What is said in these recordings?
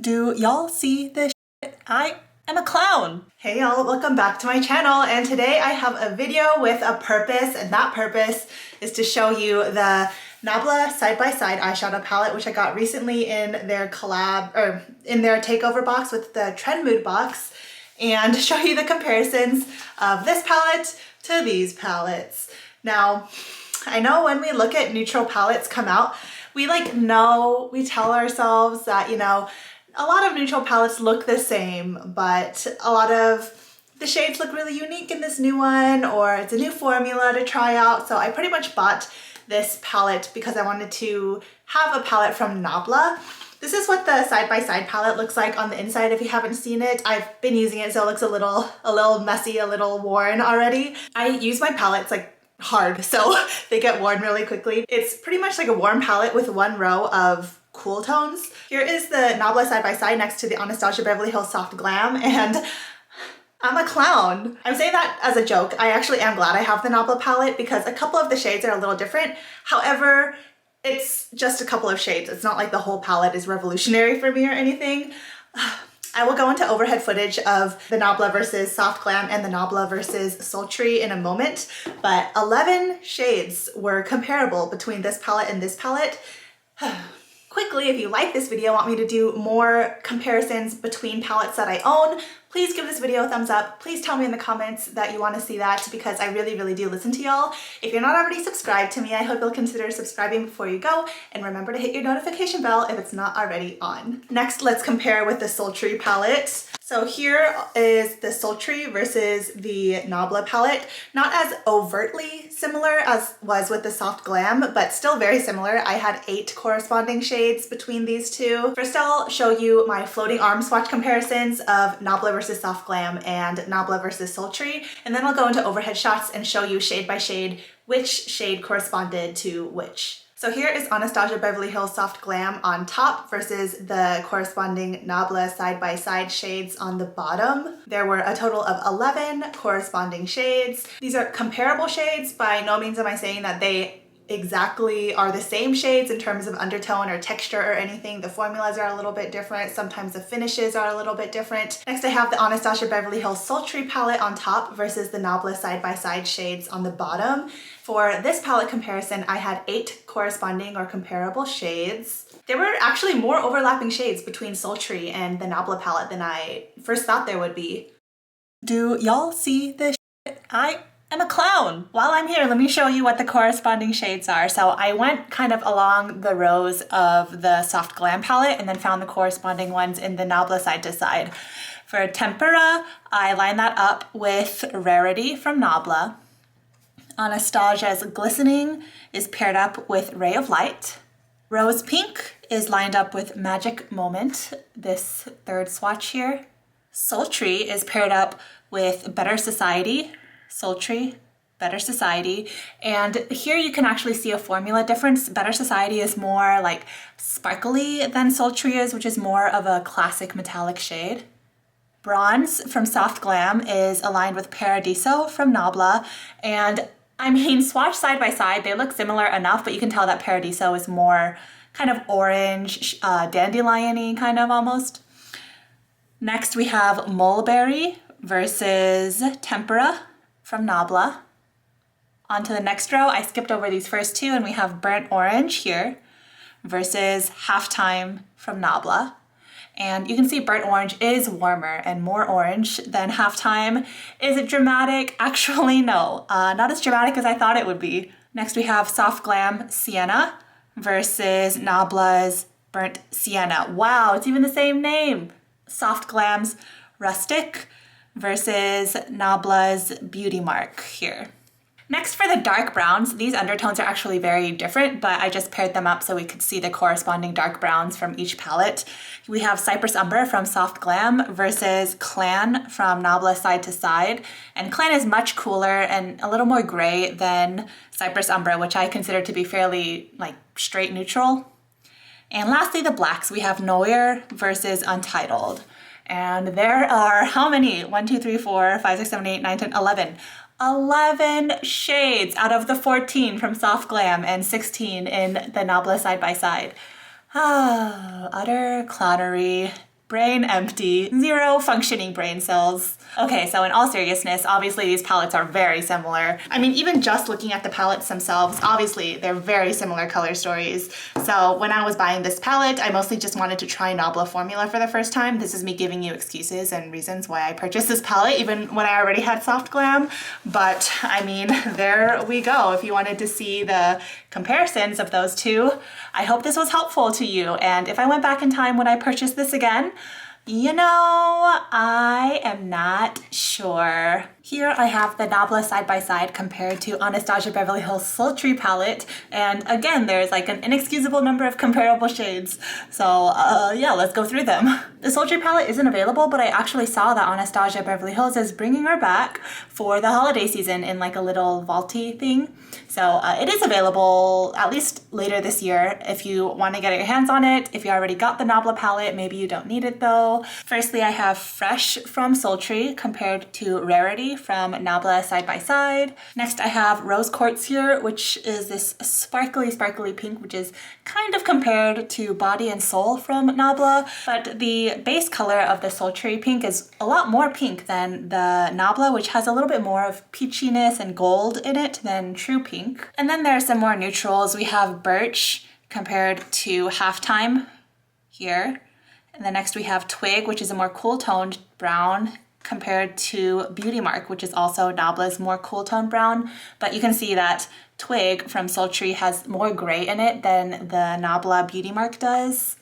Do y'all see this shit? I am a clown. Hey y'all, welcome back to my channel, and today I have a video with a purpose, and that purpose is to show you the Nabla side-by-side eyeshadow palette, which I got recently in their collab, or in their takeover box with the Trend Mood box, and show you the comparisons of this palette to these palettes. Now, I know when we look at neutral palettes come out, we tell ourselves that, you know, a lot of neutral palettes look the same, but a lot of the shades look really unique in this new one, or it's a new formula to try out. So I pretty much bought this palette because I wanted to have a palette from Nabla. This is what the side-by-side palette looks like on the inside if you haven't seen it. I've been using it, so it looks a little messy, a little worn already. I use my palettes like hard, so they get worn really quickly. It's pretty much like a warm palette with one row of cool tones. Here is the Nabla side-by-side next to the Anastasia Beverly Hills Soft Glam, and I'm a clown. I'm saying that as a joke. I actually am glad I have the Nabla palette because a couple of the shades are a little different. However, it's just a couple of shades. It's not like the whole palette is revolutionary for me or anything. I will go into overhead footage of the Nabla versus Soft Glam and the Nabla versus Sultry in a moment, but 11 shades were comparable between this palette and this palette. Quickly, if you like this video, want me to do more comparisons between palettes that I own, please give this video a thumbs up. Please tell me in the comments that you want to see that because I really do listen to y'all. If you're not already subscribed to me, I hope you'll consider subscribing before you go, and remember to hit your notification bell if it's not already on. Next, let's compare with the Sultry palette. So here is the Sultry versus the Nabla palette. Not as overtly similar as was with the Soft Glam, but still very similar. I had 8 corresponding shades between these two. First, I'll show you my floating arm swatch comparisons of Nabla versus Soft Glam and Nabla versus Sultry, and then I'll go into overhead shots and show you shade by shade which shade corresponded to which. So here is Anastasia Beverly Hills Soft Glam on top versus the corresponding Nabla side-by-side shades on the bottom. There were a total of 11 corresponding shades. These are comparable shades. By no means am I saying that they exactly are the same shades in terms of undertone or texture or anything. The formulas are a little bit different. Sometimes the finishes are a little bit different. Next, I have the Anastasia Beverly Hills Sultry palette on top versus the Nabla side-by-side shades on the bottom. For this palette comparison, I had 8 corresponding or comparable shades. There were actually more overlapping shades between Sultry and the Nabla palette than I first thought there would be. Do y'all see this shit? I'm a clown. While I'm here, let me show you what the corresponding shades are. So I went kind of along the rows of the Soft Glam palette and then found the corresponding ones in the Nabla side to side. For Tempera, I lined that up with Rarity from Nabla. Anastasia's Glistening is paired up with Ray of Light. Rose Pink is lined up with Magic Moment, this third swatch here. Sultry is paired up with Better Society. Sultry, Better Society, and here you can actually see a formula difference. Better Society is more like sparkly than Sultry is, which is more of a classic metallic shade. Bronze from Soft Glam is aligned with Paradiso from Nabla, and I mean, swatch side by side, they look similar enough, but you can tell that Paradiso is more kind of orange, dandelion-y kind of almost. Next we have Mulberry versus Tempera from Nabla. On to the next row, I skipped over these first two, and we have Burnt Orange here versus Halftime from Nabla. And you can see Burnt Orange is warmer and more orange than Halftime. Is it dramatic? Actually, no. Not as dramatic as I thought it would be. Next we have Soft Glam Sienna versus Nabla's Burnt Sienna. Wow, it's even the same name. Soft Glam's Rustic versus Nabla's Beauty Mark here. Next, for the dark browns, these undertones are actually very different, but I just paired them up so we could see the corresponding dark browns from each palette. We have Cypress Umber from Soft Glam versus Clan from Nabla side to side. And Clan is much cooler and a little more gray than Cypress Umber, which I consider to be fairly like straight neutral. And lastly, the blacks. We have Noir versus Untitled. And there are how many? 1, 2, 3, 4, 5, 6, 7, 8, 9, 10, 11. 11 shades out of the 14 from Soft Glam and 16 in the Nabla side by side. Ah, utter clownery brain empty, zero functioning brain cells. Okay, so in all seriousness, obviously these palettes are very similar. I mean, even just looking at the palettes themselves, obviously they're very similar color stories. So when I was buying this palette, I mostly just wanted to try Nabla formula for the first time. This is me giving you excuses and reasons why I purchased this palette, even when I already had soft glam. But I mean, there we go. If you wanted to see the comparisons of those two, I hope this was helpful to you. And if I went back in time, would I purchase this again? You know, I am not sure. Here I have the Nabla side by side compared to Anastasia Beverly Hills Sultry palette, and again there's like an inexcusable number of comparable shades. So yeah, let's go through them. The Sultry palette isn't available, but I actually saw that Anastasia Beverly Hills is bringing her back for the holiday season in like a little vaulty thing. So it is available at least later this year if you want to get your hands on it. If you already got the Nabla palette, maybe you don't need it though. Firstly, I have Fresh from Sultry compared to Rarity from Nabla side by side. Next, I have Rose Quartz here, which is this sparkly pink, which is kind of compared to Body and Soul from Nabla, but the base color of the Sultry pink is a lot more pink than the Nabla, which has a little bit more of peachiness and gold in it than true pink. And then there are some more neutrals. We have Birch compared to Halftime here. And then next we have Twig, which is a more cool toned brown compared to Beauty Mark, which is also Nabla's more cool toned brown. But you can see that Twig from Sultry has more gray in it than the Nabla Beauty Mark does.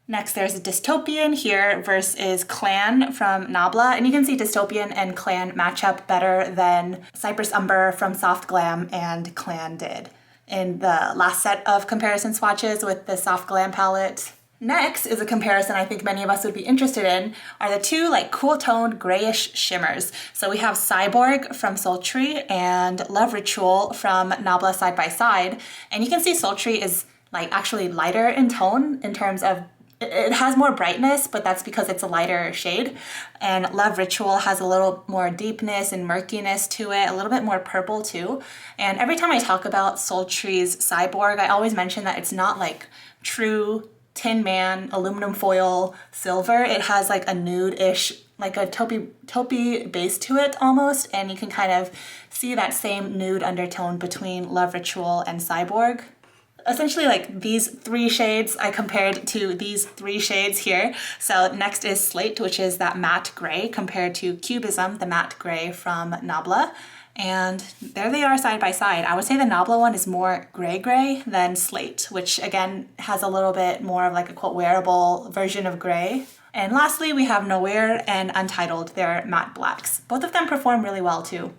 Next there's Dystopian here versus Clan from Nabla, and you can see Dystopian and Clan match up better than Cypress Umber from Soft Glam and Clan did in the last set of comparison swatches with the Soft Glam palette. Next is a comparison I think many of us would be interested in, are the two like cool toned grayish shimmers. So we have Cyborg from Sultry and Love Ritual from Nabla side by side. And you can see Sultry is like actually lighter in tone in terms of it has more brightness, but that's because it's a lighter shade. And Love Ritual has a little more deepness and murkiness to it, a little bit more purple too. And every time I talk about Sultry's Cyborg, I always mention that it's not like true Tin Man, aluminum foil, silver. It has like a nude-ish, like a taupey base to it almost, and you can kind of see that same nude undertone between Love Ritual and Cyborg. Essentially like these three shades I compared to these three shades here. So next is Slate, which is that matte gray compared to Cubism, the matte gray from Nabla. And there they are side by side. I would say the Nabla one is more gray than Slate, which again has a little bit more of like a quote wearable version of gray. And lastly, we have Nowhere and Untitled. They're matte blacks. Both of them perform really well too.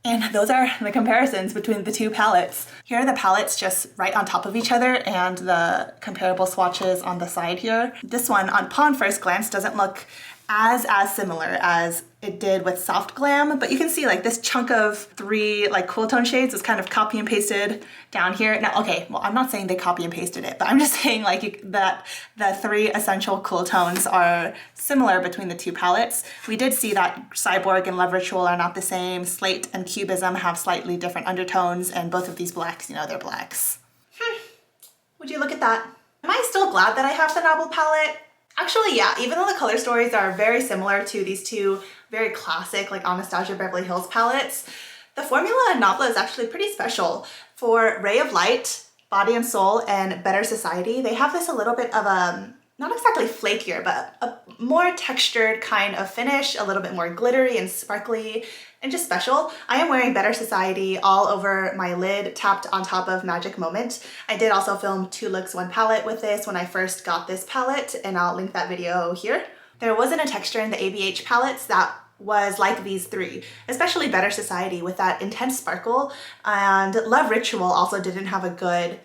And those are the comparisons between the two palettes. Here are the palettes just right on top of each other and the comparable swatches on the side here. This one upon first glance doesn't look as similar as it did with Soft Glam, but you can see like this chunk of three like cool tone shades was kind of copy and pasted down here. Now, okay, well, I'm not saying they copy and pasted it, but I'm just saying like that the three essential cool tones are similar between the two palettes. We did see that Cyborg and Love Ritual are not the same. Slate and Cubism have slightly different undertones, and both of these blacks, you know, they're blacks. Would you look at that? Am I still glad that I have the Nabla palette? Actually, yeah, even though the color stories are very similar to these two very classic like Anastasia Beverly Hills palettes, the formula in Nabla is actually pretty special. For Ray of Light, Body and Soul, and Better Society, they have this a little bit of a, not exactly flakier, but a more textured kind of finish, a little bit more glittery and sparkly and just special. I am wearing Better Society all over my lid, tapped on top of Magic Moment. I did also film 2 looks 1 palette with this when I first got this palette, and I'll link that video here. There wasn't a texture in the ABH palettes that was like these three, especially Better Society with that intense sparkle, and Love Ritual also didn't have a good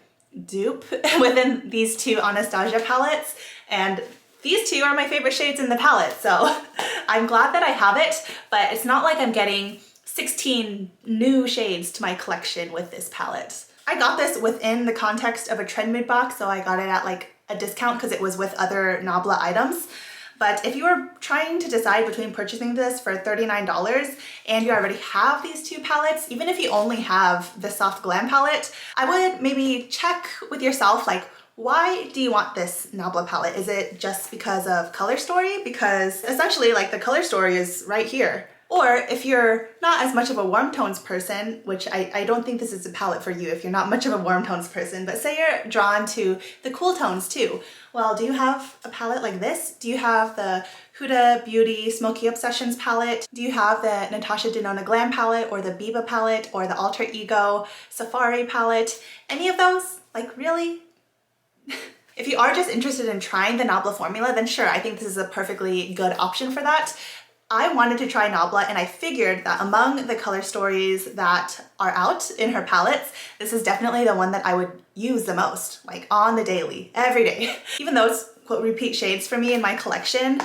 dupe within these two Anastasia palettes, and these two are my favorite shades in the palette, so I'm glad that I have it, but it's not like I'm getting 16 new shades to my collection with this palette. I got this within the context of a trend mood box, so I got it at like a discount because it was with other Nabla items. But if you are trying to decide between purchasing this for $39 and you already have these two palettes, even if you only have the Soft Glam palette, I would maybe check with yourself like why do you want this Nabla palette? Is it just because of color story? Because essentially like the color story is right here. Or if you're not as much of a warm tones person, which I don't think this is a palette for you if you're not much of a warm tones person, but say you're drawn to the cool tones too. Well, do you have a palette like this? Do you have the Huda Beauty Smoky Obsessions palette? Do you have the Natasha Denona Glam palette or the Biba palette or the Alter Ego Safari palette? Any of those? Like really? If you are just interested in trying the Nabla formula, then sure, I think this is a perfectly good option for that. I wanted to try Nabla and I figured that among the color stories that are out in her palettes, this is definitely the one that I would use the most, like on the daily, every day. Even though it's quote repeat shades for me in my collection,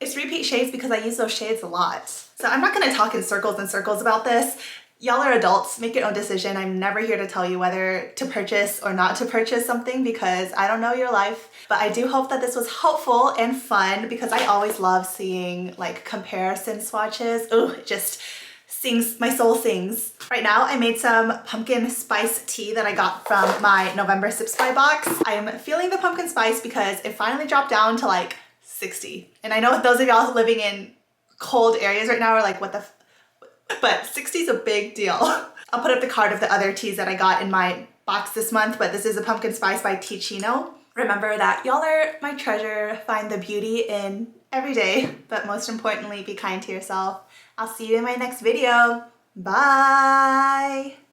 it's repeat shades because I use those shades a lot. So I'm not gonna talk in circles and circles about this. Y'all are adults, make your own decision. I'm never here to tell you whether to purchase or not to purchase something because I don't know your life. But I do hope that this was helpful and fun because I always love seeing like comparison swatches. Ooh, it just sings, my soul sings. Right now I made some pumpkin spice tea that I got from my November Sips by box. I am feeling the pumpkin spice because it finally dropped down to like 60. And I know those of y'all living in cold areas right now are like, what the but 60 is a big deal. I'll put up the card of the other teas that I got in my box this month, but this is a pumpkin spice by Ticino. Remember that y'all are my treasure. Find the beauty in every day, but most importantly, be kind to yourself. I'll see you in my next video. Bye.